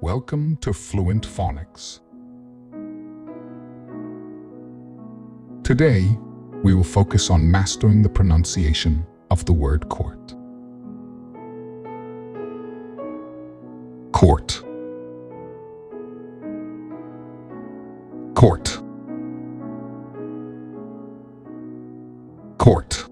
Welcome to Fluent Phonics. Today, we will focus on mastering the pronunciation of the word court. Court. Court. Court.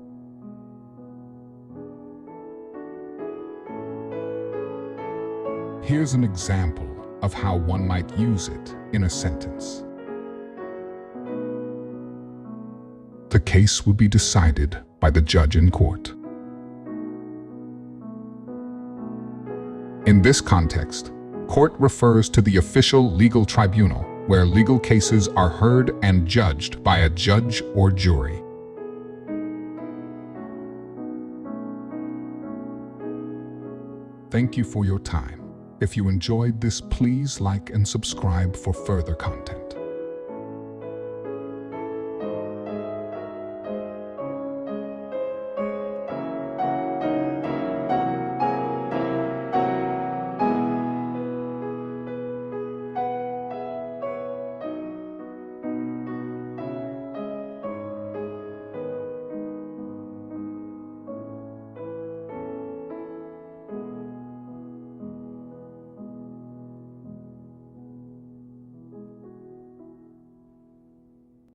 Here's an example of how one might use it in a sentence. The case will be decided by the judge in court. In this context, court refers to the official legal tribunal where legal cases are heard and judged by a judge or jury. Thank you for your time. If you enjoyed this, please like and subscribe for further content.